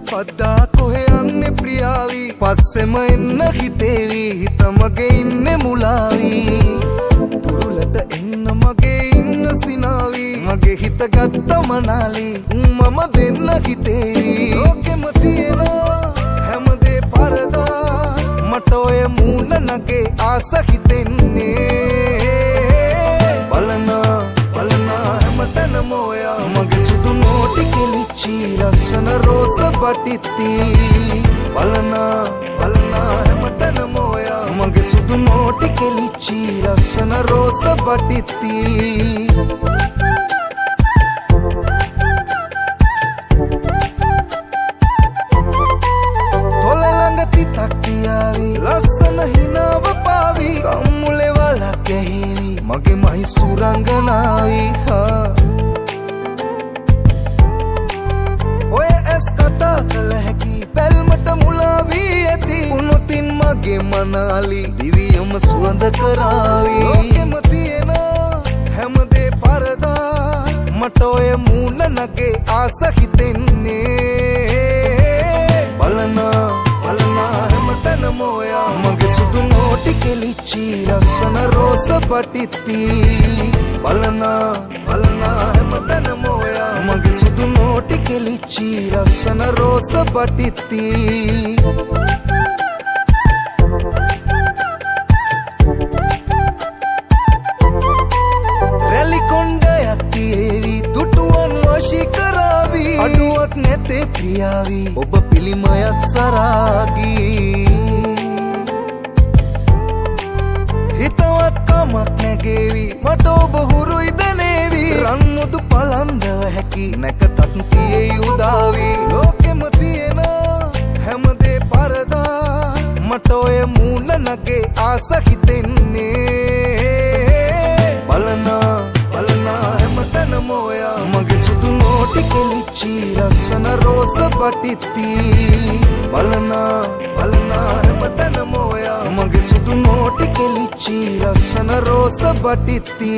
පද්දා කොහෙ යන්නේ ප්‍රියාවි පස්සෙම එන්න හිතේවි හිත මගේ ඉන්නේ මුලාවි පුරුලට එන්න මගේ ඉන්න සිනාවි මගේ හිත ගත්ත මනාලි මම දෙන්න හිතේවි ලෝකෙම තියෙනවා හැමදේ පරදා මට ඔය මූණ නගේ ආස හිතෙන්නේ බලනා හැමතැනම ඔයා මගේ සුදු නෝටි කෙලිච්චි ලස්සන රෝස පටිත්ති බලනා හැමතැනම ඔයා මගේ සුදු නෝටි කෙලිච්චි ලස්සන රෝස පටිත්ති ලස්සන හිනාව පාවි කම්මුලේ වලක් ඇහිවි මගේ මහි සුරංගනාවි ඔය ඇස් කතා කළ හැකි පැල්මට මුලාවී ඇති උනොතින් මගේ මනාලි දිවියම සුවඳ කරාවි ලෝකෙම තියෙන හැමදේ පරදා මට ඔය මූණ නගේ ආස හිතෙන්නේ බලනා හැමතැනම ඔයා මගේ සුදු නෝටි කෙලිච්චි ලස්සන රෝස පටිත්ති බලනා හැමතැනම ඔයා මගේ සුදු නෝටි කෙලිච්චි ලස්සන රෝස පටිත්ති රැලි කොණ්ඩයක් තියේවි දුටුවන් වශී කරාවි අඩුවක් නැතේ ප්‍රියාවි ඔබ පිළිමයක් සරාගී හිතවත් කමක් නැගේවි මට ඔබ හුරුයි දනේවි රන්මුදු පලන්දව හැකි නැකතත් තියේ උදාවි ලෝකෙම තියෙන හැමදේ පරදා මට ඔය මූණ නගේ ආස හිතෙන්නේ බලනා හැමතැනම ඔයා මගේ සුදු නෝටි කෙලිච්චි ලස්සන රෝස පටිත්ති බලනා හැමතැනම ඔයා මගේ සුදු නෝටි කෙලිච්චි ලස්සන රෝස පටිත්ති